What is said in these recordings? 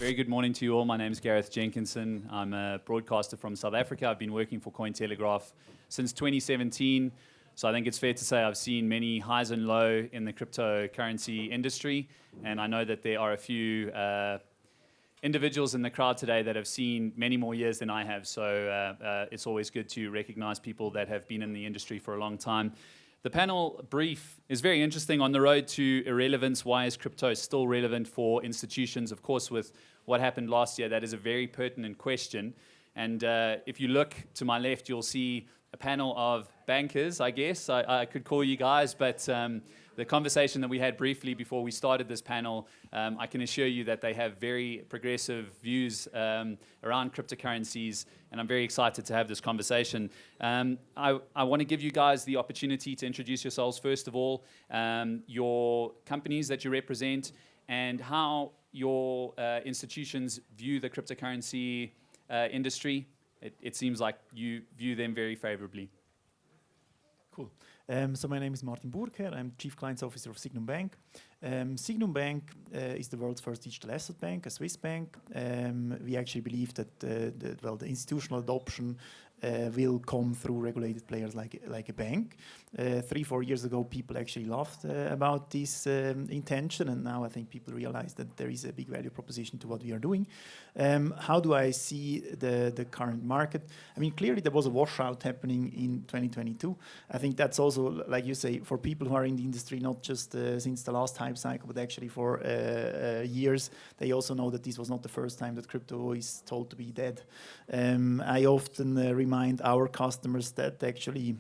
Very good morning to you all. My name is Gareth Jenkinson. I'm a broadcaster from South Africa. I've been working for Cointelegraph since 2017. So I think it's fair to say I've seen many highs and lows in the cryptocurrency industry. And I know that there are a few individuals in the crowd today that have seen many more years than I have. So it's always good to recognize people that have been in the industry for a long time. The panel brief is very interesting. On the road to irrelevance, why is crypto still relevant for institutions? Of course, with what happened last year, that is a very pertinent question. And if you look to my left, you'll see a panel of bankers, I guess. I could call you guys, but the conversation that we had briefly before we started this panel, I can assure you that they have very progressive views around cryptocurrencies, and I'm very excited to have this conversation. I want to give you guys the opportunity to introduce yourselves, first of all, your companies that you represent, and how your institutions view the cryptocurrency industry. It seems like you view them very favorably. Cool. So my name is Martin Burgherr. I'm Chief Clients Officer of Signum Bank. Signum Bank is the world's first digital asset bank, a Swiss bank. We actually believe that the institutional adoption will come through regulated players like a bank. 3-4 years ago, people actually laughed about this intention, and now I think people realize that there is a big value proposition to what we are doing. How do I see the current market? I mean, clearly there was a washout happening in 2022. I think that's also, like you say, for people who are in the industry, not just since the last hype cycle, but actually for years, they also know that this was not the first time that crypto is told to be dead. I often remind our customers that actually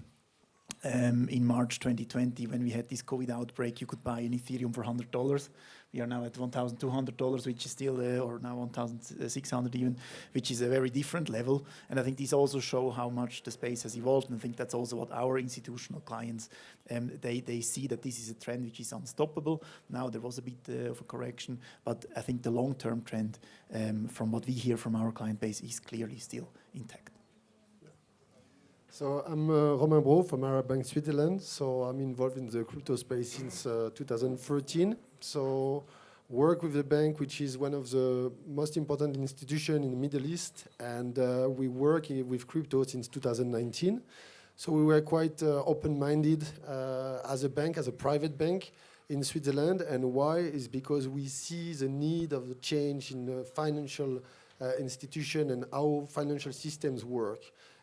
in March 2020, when we had this COVID outbreak, you could buy an Ethereum for $100. We are now at $1,200, which is still, or now $1,600 even, which is a very different level. And I think these also show how much the space has evolved. And I think that's also what our institutional clients, they see that this is a trend which is unstoppable. Now there was a bit of a correction, but I think the long-term trend, from what we hear from our client base, is clearly still intact. So I'm Romain Braud from Arab Bank Switzerland. So I'm involved in the crypto space since 2013. So work with the bank, which is one of the most important institutions in the Middle East, and we work with crypto since 2019. So we were quite open-minded as a bank, as a private bank in Switzerland. And why is because we see the need of the change in the financial institution and how financial systems work.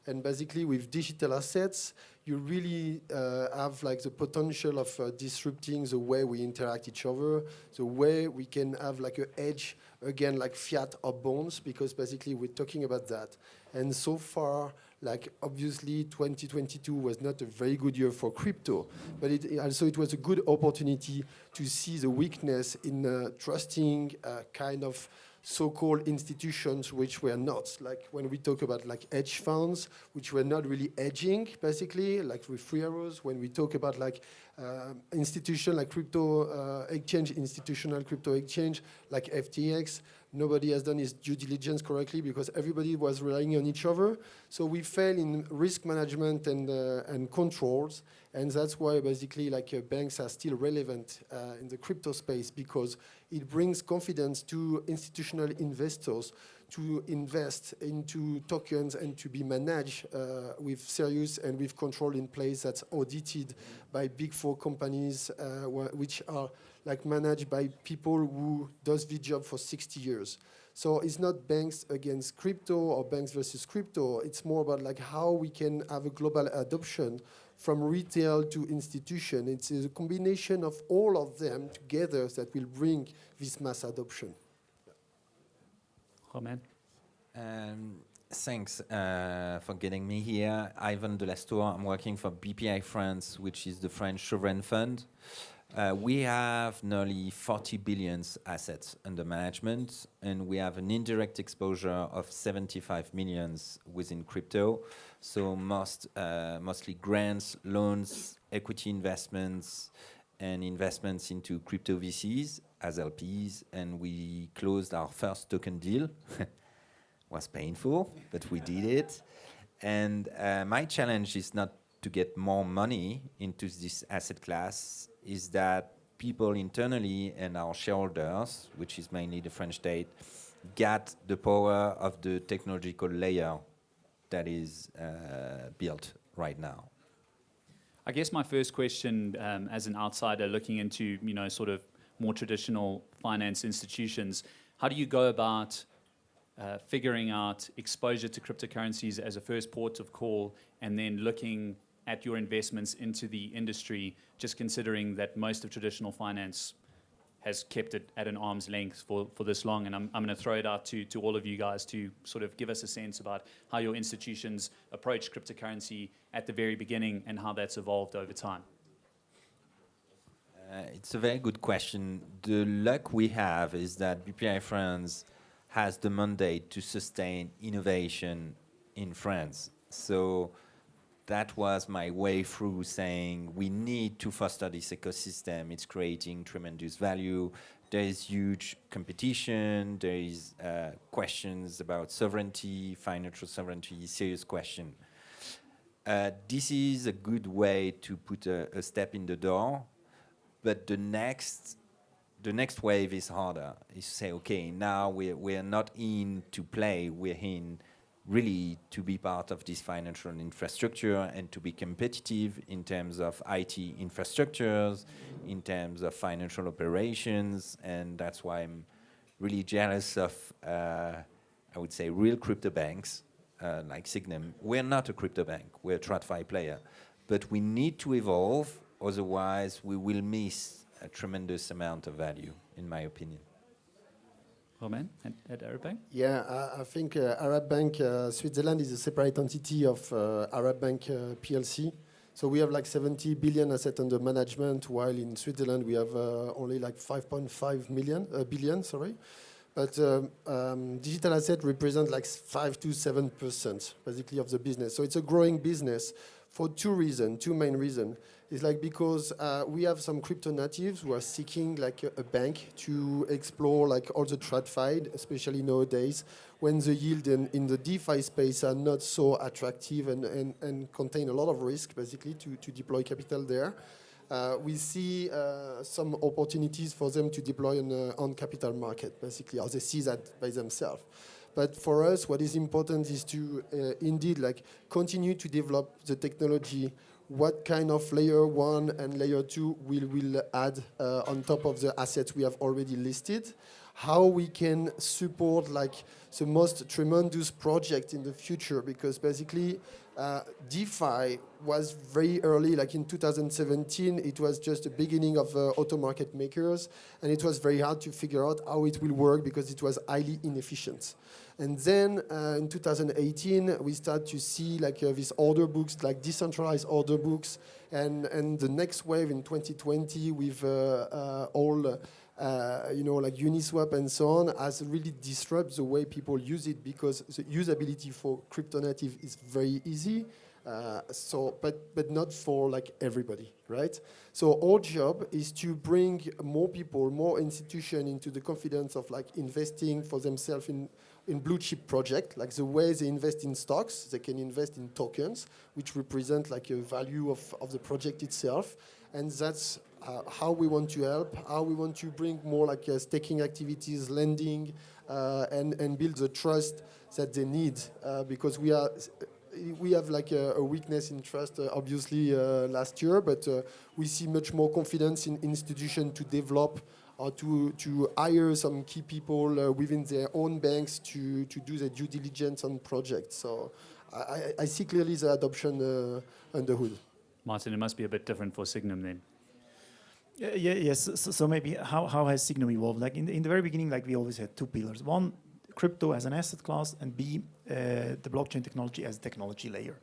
And basically, with digital assets, you really have like the potential of disrupting the way we interact each other, the way we can have like an edge, again, like fiat or bonds, because basically we're talking about that. And so far, like obviously 2022 was not a very good year for crypto, but it was a good opportunity to see the weakness in trusting kind of so-called institutions which were not, like when we talk about like hedge funds, which were not really hedging, basically, like with 3 arrows. When we talk about like institution like crypto exchange, institutional crypto exchange, like FTX, nobody has done his due diligence correctly because everybody was relying on each other. So we fail in risk management and controls, and that's why basically like banks are still relevant in the crypto space, because it brings confidence to institutional investors to invest into tokens and to be managed with serious and with control in place that's audited by big 4 companies which are like managed by people who does the job for 60 years. So it's not banks against crypto or banks versus crypto. It's more about like how we can have a global adoption from retail to institution. It's a combination of all of them together that will bring this mass adoption. Romain. Thanks for getting me here. Ivan de Lastours. I'm working for BPI France, which is the French sovereign fund. We have nearly 40 billion assets under management, and we have an indirect exposure of 75 million within crypto. So mostly grants, loans, equity investments, and investments into crypto VCs as LPs. And we closed our first token deal. Was painful, but we did it. And my challenge is not to get more money into this asset class, is that people internally and our shareholders, which is mainly the French state, get the power of the technological layer that is built right now. I guess my first question, as an outsider looking into, sort of more traditional finance institutions, how do you go about figuring out exposure to cryptocurrencies as a first port of call, and then looking at your investments into the industry, just considering that most of traditional finance has kept it at an arm's length for this long? And I'm going to throw it out to all of you guys to sort of give us a sense about how your institutions approach cryptocurrency at the very beginning and how that's evolved over time. It's a very good question. The luck we have is that BPI France has the mandate to sustain innovation in France. So that was my way through saying we need to foster this ecosystem. It's creating tremendous value. There is huge competition. There is questions about sovereignty, financial sovereignty, serious question. This is a good way to put a step in the door, but the next wave is harder. Is to say, okay, now we're not in to play. We're in really to be part of this financial infrastructure and to be competitive in terms of IT infrastructures, in terms of financial operations, and that's why I'm really jealous of, I would say, real crypto banks like Signum. We're not a crypto bank, we're a TradFi player, but we need to evolve, otherwise we will miss a tremendous amount of value, in my opinion. Romain, at Arab Bank? Yeah, I think Arab Bank Switzerland is a separate entity of Arab Bank PLC. So we have like 70 billion asset under management, while in Switzerland we have only like 5.5 billion. But digital asset represent like 5 to 7% basically of the business. So it's a growing business for two main reasons. It's like because we have some crypto natives who are seeking like a bank to explore like all the TradFi, especially nowadays when the yield in the DeFi space are not so attractive and contain a lot of risk basically to deploy capital there. We see some opportunities for them to deploy on capital market basically, or they see that by themselves. But for us, what is important is to indeed like continue to develop the technology. What kind of layer 1 and layer 2 will add on top of the assets we have already listed? How we can support like the most tremendous project in the future, because basically DeFi was very early, like in 2017, it was just the beginning of auto market makers, and it was very hard to figure out how it will work because it was highly inefficient. And then in 2018, we start to see like these order books, like decentralized order books, and the next wave in 2020 with all, like Uniswap and so on, has really disrupted the way people use it, because the usability for crypto native is very easy. But not for like everybody, right? So our job is to bring more people, more institutions into the confidence of like investing for themselves in blue chip project, like the way they invest in stocks, they can invest in tokens, which represent like a value of the project itself. And that's how we want to help, how we want to bring more like staking activities, lending, and build the trust that they need, because we have like a weakness in trust, obviously, last year, but we see much more confidence in institutions to develop or to hire some key people within their own banks to do the due diligence on projects. So I see clearly the adoption under hood. Martin, it must be a bit different for Signum then. Yes. So maybe how has Signum evolved? Like in the very beginning, like we always had two pillars. One, crypto as an asset class, and B, the blockchain technology as a technology layer.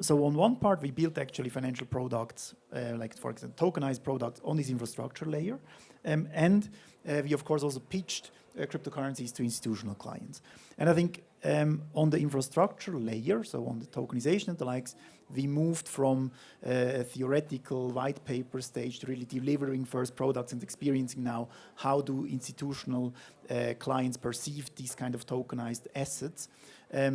So on one part, we built actually financial products, like for example, tokenized products on this infrastructure layer. And we of course also pitched cryptocurrencies to institutional clients. And I think on the infrastructure layer, so on the tokenization and the likes, we moved from a theoretical white paper stage to really delivering first products and experiencing now how do institutional clients perceive these kind of tokenized assets.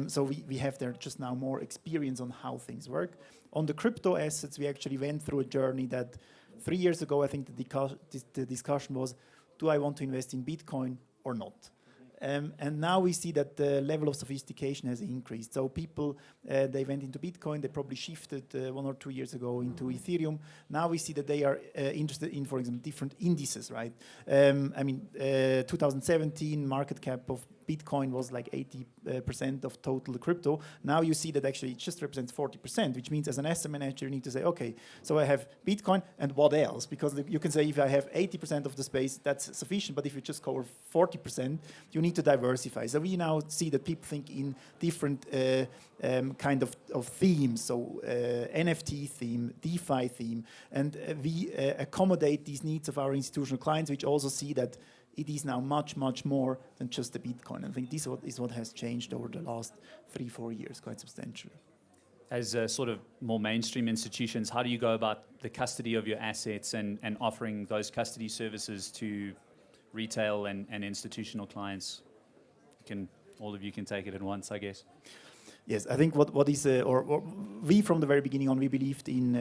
So we have there just now more experience on how things work. On the crypto assets, we actually went through a journey that 3 years ago, I think the discussion was, do I want to invest in Bitcoin or not? And now we see that the level of sophistication has increased. So people, they went into Bitcoin, they probably shifted 1 or 2 years ago into Ethereum. Now we see that they are interested in, for example, different indices, right? 2017 market cap of Bitcoin was like 80% of total crypto. Now you see that actually it just represents 40%, which means as an asset manager, you need to say, okay, so I have Bitcoin and what else? Because you can say if I have 80% of the space, that's sufficient. But if you just cover 40%, you need to diversify. So we now see that people think in different kind of themes. So NFT theme, DeFi theme. And we accommodate these needs of our institutional clients, which also see that it is now much, much more than just the Bitcoin. I think this is what has changed over the last 3-4 years, quite substantially. As sort of more mainstream institutions, how do you go about the custody of your assets and offering those custody services to retail and institutional clients? All of you can take it at once, I guess. Yes, I think what is or we from the very beginning on, we believed in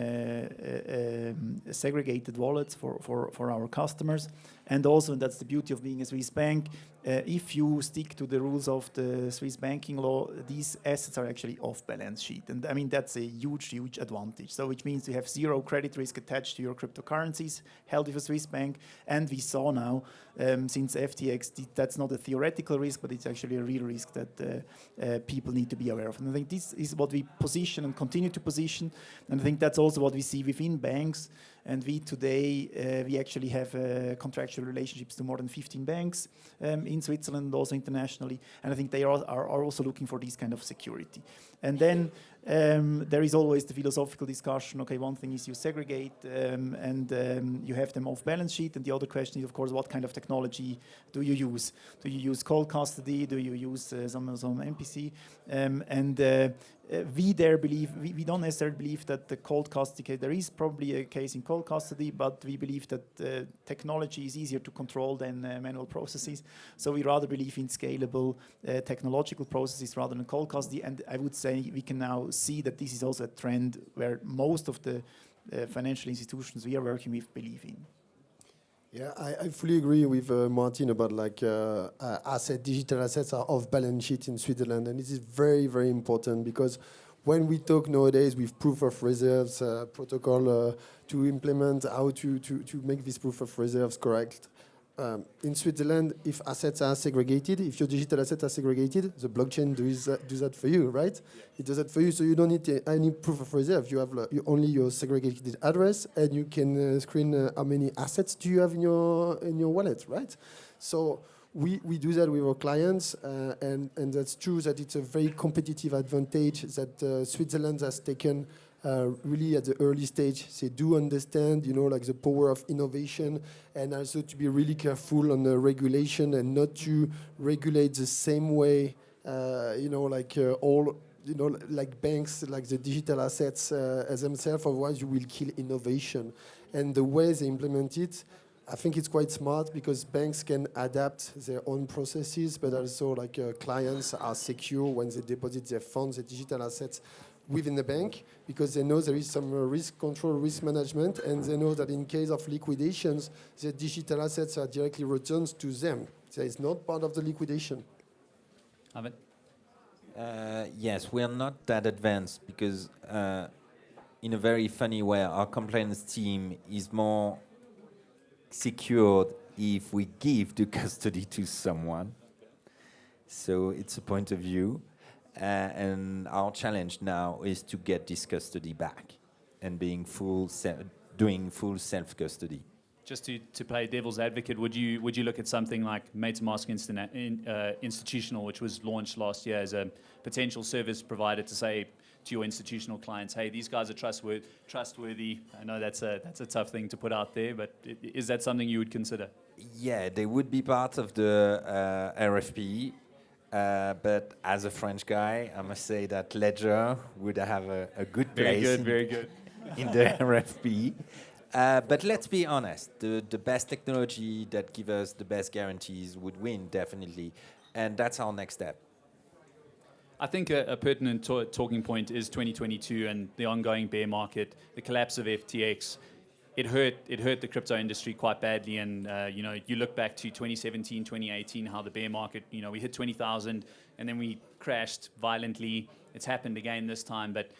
segregated wallets for our customers, and also, and that's the beauty of being a Swiss bank, if you stick to the rules of the Swiss banking law, these assets are actually off balance sheet, and I mean that's a huge advantage. So which means you have zero credit risk attached to your cryptocurrencies held with a Swiss bank, and we saw now since FTX that's not a theoretical risk, but it's actually a real risk that people need to be aware of. And I think this is what we position and continue to position. And I think that's also what we see within banks. And we today, we actually have contractual relationships to more than 15 banks in Switzerland and also internationally. And I think they are also looking for this kind of security. And then there is always the philosophical discussion. Okay, one thing is you segregate and you have them off balance sheet. And the other question is, of course, what kind of technology do you use? Do you use cold custody? Do you use some MPC? We don't necessarily believe that the cold custody case, there is probably a case in cold custody, but we believe that technology is easier to control than manual processes. So we rather believe in scalable technological processes rather than cold custody. And I would say we can now see that this is also a trend where most of the financial institutions we are working with believe in. Yeah, I fully agree with Martin about digital assets are off balance sheet in Switzerland, and this is very, very important because when we talk nowadays with proof of reserves protocol to implement how to make this proof of reserves correct. In Switzerland, if assets are segregated, if your digital assets are segregated, the blockchain does that for you, right? Yeah. It does that for you, so you don't need any proof of reserve. You have only your segregated address, and you can screen how many assets do you have in your wallet, right? So we do that with our clients, and that's true that it's a very competitive advantage that Switzerland has taken. Really at the early stage, they do understand, the power of innovation, and also to be really careful on the regulation and not to regulate the same way, like banks, like the digital assets as themselves. Otherwise, you will kill innovation. And the way they implement it, I think it's quite smart because banks can adapt their own processes, but also clients are secure when they deposit their funds, their digital assets within the bank, because they know there is some risk control, risk management, and they know that in case of liquidations, the digital assets are directly returned to them. So it's not part of the liquidation. Ahmed? Yes, we are not that advanced because in a very funny way, our compliance team is more secured if we give the custody to someone. So it's a point of view. And our challenge now is to get this custody back and doing full self-custody. Just to play devil's advocate, would you look at something like MetaMask Institutional, which was launched last year as a potential service provider to say to your institutional clients, hey, these guys are trustworthy. I know that's a tough thing to put out there, but is that something you would consider? Yeah, they would be part of the RFP. But as a French guy, I must say that Ledger would have a good place very good. in the RFP. But let's be honest, the best technology that gives us the best guarantees would win, definitely. And that's our next step. I think a pertinent talking point is 2022 and the ongoing bear market, the collapse of FTX. it hurt the crypto industry quite badly. And you look back to 2017, 2018, how the bear market, we hit 20,000 and then we crashed violently. It's happened again this time, but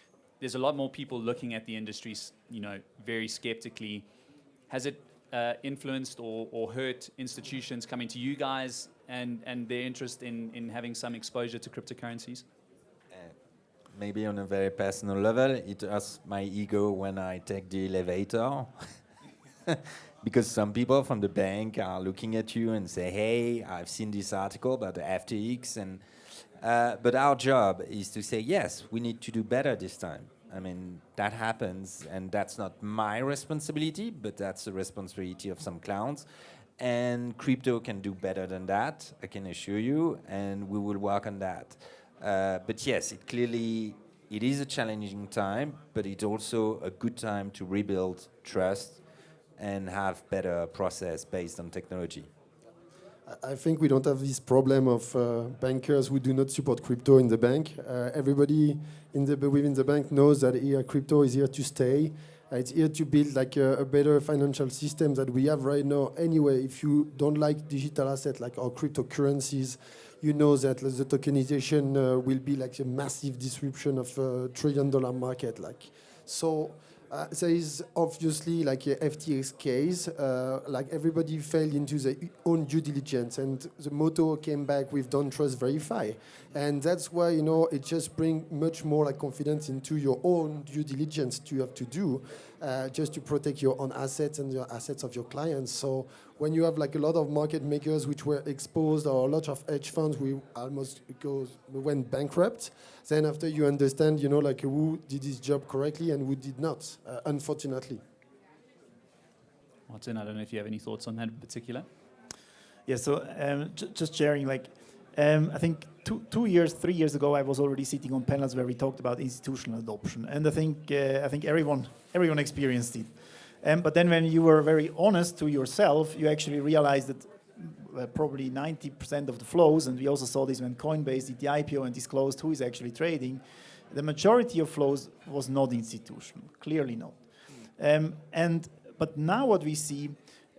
there's a lot more people looking at the industry, very skeptically. Has it influenced or hurt institutions coming to you guys and their interest in having some exposure to cryptocurrencies? Maybe on a very personal level, it hurts my ego when I take the elevator. Because some people from the bank are looking at you and say, hey, I've seen this article about the FTX. But our job is to say, yes, we need to do better this time. I mean, that happens, and that's not my responsibility, but that's the responsibility of some clowns. And crypto can do better than that, I can assure you, and we will work on that. But yes, it is a challenging time, but it's also a good time to rebuild trust and have better process based on technology. I think we don't have this problem of bankers who do not support crypto in the bank. Everybody within the bank knows that crypto is here to stay. It's here to build a better financial system that we have right now. Anyway, if you don't like digital assets like our cryptocurrencies, you know that the tokenization will be like a massive disruption of $1 trillion market. So there is obviously like a FTX case, like everybody failed into their own due diligence, and the motto came back with "Don't trust, verify," and that's why it just brings much more like confidence into your own due diligence you have to do, just to protect your own assets and your assets of your clients. So when you have like a lot of market makers which were exposed, or a lot of hedge funds we went bankrupt, then after you understand like who did his job correctly and who did not, unfortunately. Martin, I don't know if you have any thoughts on that in particular. Yeah, so just sharing, I think 3 years ago, I was already sitting on panels where we talked about institutional adoption, and I think everyone experienced it. But then when you were very honest to yourself, you actually realized that probably 90% of the flows, and we also saw this when Coinbase did the IPO and disclosed who is actually trading, the majority of flows was not institutional, clearly not. But now what we see,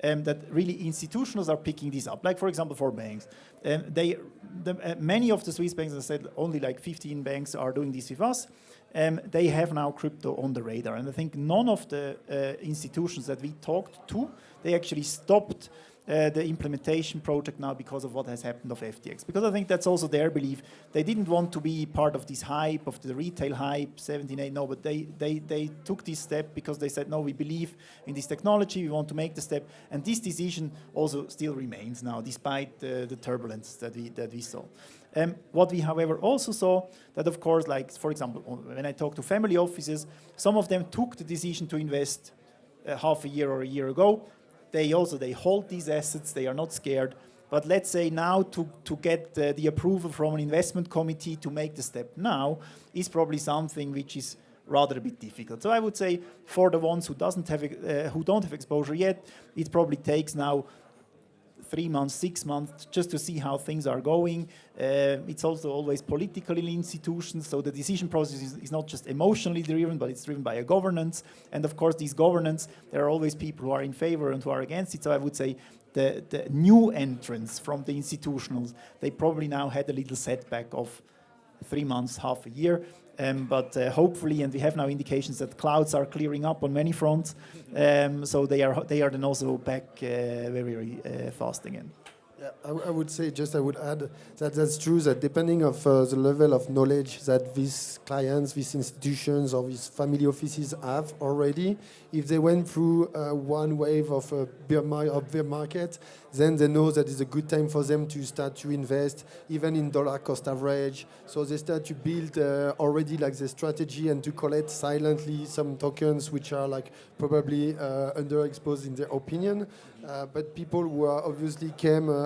that really institutionals are picking this up. Like for example, for banks, many of the Swiss banks, as I said, only like 15 banks are doing this with us. They have now crypto on the radar, and I think none of the institutions that we talked to, they actually stopped the implementation project now because of what has happened of FTX. Because I think that's also their belief. They didn't want to be part of this hype, of the retail hype, 17, no, but they took this step because they said, no, we believe in this technology, we want to make the step. And this decision also still remains now, despite the turbulence that we saw. What we, however, also saw, that of course, like, for example, when I talk to family offices, some of them took the decision to invest half a year or a year ago. They hold these assets, they are not scared. But let's say now to get the approval from an investment committee to make the step now is probably something which is rather a bit difficult. So I would say for the ones who don't have exposure yet, it probably takes now 3 months, 6 months, just to see how things are going. It's also always political in institutions, so the decision process is not just emotionally driven, but it's driven by a governance. And of course, these governance, there are always people who are in favor and who are against it. So I would say the new entrants from the institutionals, they probably now had a little setback of 3 months, half a year. But hopefully, and we have now indications that clouds are clearing up on many fronts, so they are then also back very fast again. Yeah, I would say, I would add that that's true, that depending of the level of knowledge that these clients, these institutions or these family offices have already, if they went through one wave of bear market, then they know that it's a good time for them to start to invest, even in dollar cost average. So they start to build already like the strategy and to collect silently some tokens which are like probably underexposed in their opinion. But people who are obviously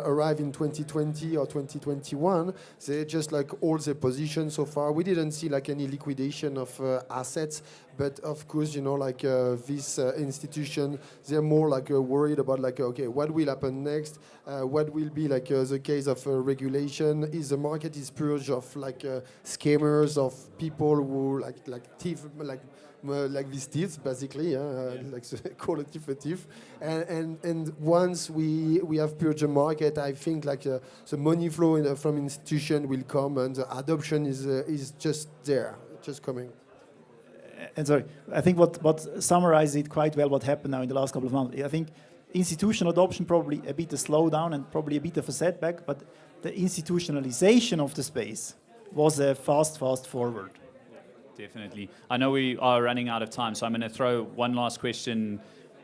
arrive in 2020 or 2021, they just like hold their position so far. We didn't see like any liquidation of assets, but of course, like this institution, they're more like worried about like, okay, what will happen next? What will be like the case of regulation? Is the market is purged of like scammers, of people who like thief, like like these thieves, basically, like the qualitative. And once we have purged the market, I think like the money flow from institution will come, and the adoption is just there, just coming. And sorry, I think what summarizes it quite well what happened now in the last couple of months. I think institutional adoption probably a bit of slowdown and probably a bit of a setback, but the institutionalization of the space was a fast forward. Definitely. I know we are running out of time, so I'm going to throw one last question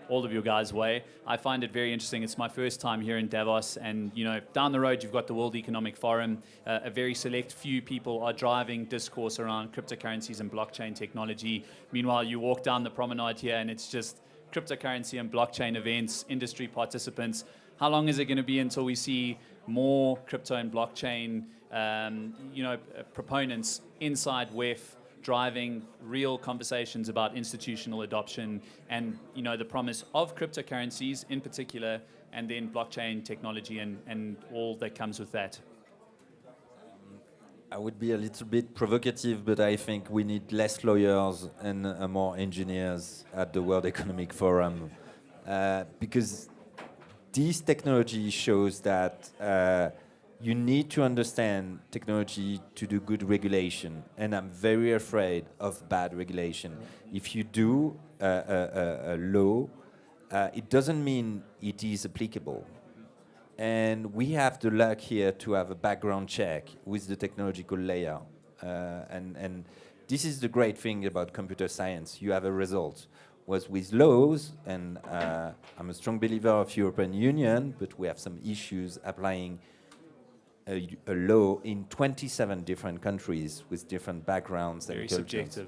all of your guys' way. I find it very interesting. It's my first time here in Davos, and down the road you've got the World Economic Forum. A very select few people are driving discourse around cryptocurrencies and blockchain technology. Meanwhile, you walk down the promenade here and it's just cryptocurrency and blockchain events, industry participants. How long is it going to be until we see more crypto and blockchain proponents inside WEF driving real conversations about institutional adoption and the promise of cryptocurrencies in particular, and then blockchain technology and all that comes with that? I would be a little bit provocative, but I think we need less lawyers and more engineers at the World Economic Forum, because this technology shows that you need to understand technology to do good regulation, and I'm very afraid of bad regulation. If you do a law, it doesn't mean it is applicable. And we have the luck here to have a background check with the technological layer. And this is the great thing about computer science. You have a result. Was with laws, and I'm a strong believer of European Union, but we have some issues applying a law in 27 different countries with different backgrounds and Very cultures. subjective.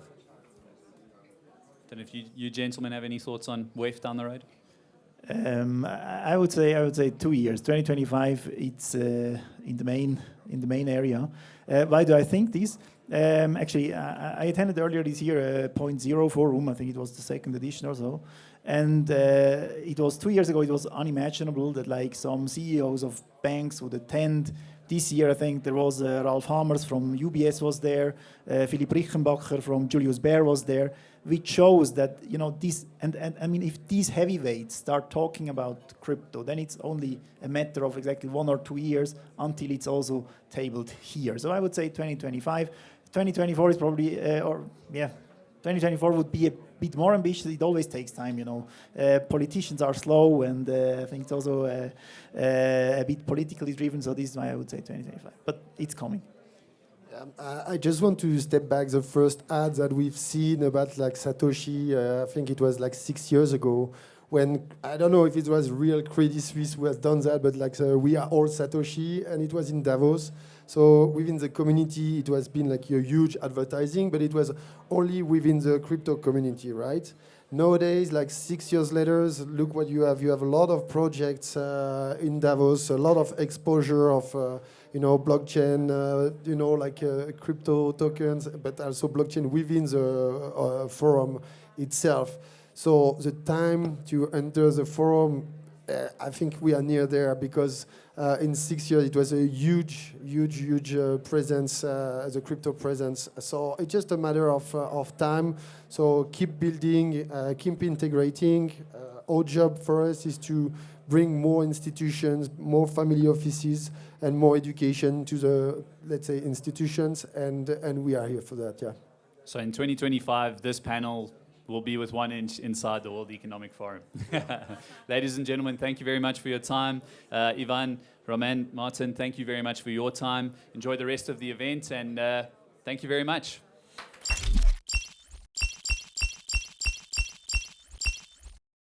Don't know if you gentlemen have any thoughts on WEF down the road? I would say 2 years. 2025. It's in the main area. Why do I think this? Actually, I attended earlier this year a 0.0 forum. I think it was the second edition or so. And it was 2 years ago. It was unimaginable that like some CEOs of banks would attend. This year, I think there was Ralph Hammers from UBS was there, Philipp Rickenbacker from Julius Baer was there, which shows that this and I mean, if these heavyweights start talking about crypto, then it's only a matter of exactly 1 or 2 years until it's also tabled here. So I would say 2025, 2024 is probably 2024 would be a bit more ambitious. It always takes time, Politicians are slow, and I think it's also a bit politically driven. So this is why I would say 2025. But it's coming. I just want to step back. The first ad that we've seen about like Satoshi, I think it was like 6 years ago, when I don't know if it was real Credit Suisse who has done that, but like we are all Satoshi, and it was in Davos. So within the community, it has been like a huge advertising, but it was only within the crypto community, right? Nowadays, like 6 years later, look what you have. You have a lot of projects in Davos, a lot of exposure of, blockchain, crypto tokens, but also blockchain within the forum itself. So the time to enter the forum, I think we are near there, because in 6 years it was a huge presence, the crypto presence. So it's just a matter of time. So keep building, keep integrating. Our job for us is to bring more institutions, more family offices, and more education to the, let's say, institutions, and we are here for that, yeah. So in 2025, this panel will be with 1 inch inside the World Economic Forum. Ladies and gentlemen, thank you very much for your time. Ivan, Romain, Martin, thank you very much for your time. Enjoy the rest of the event, and thank you very much.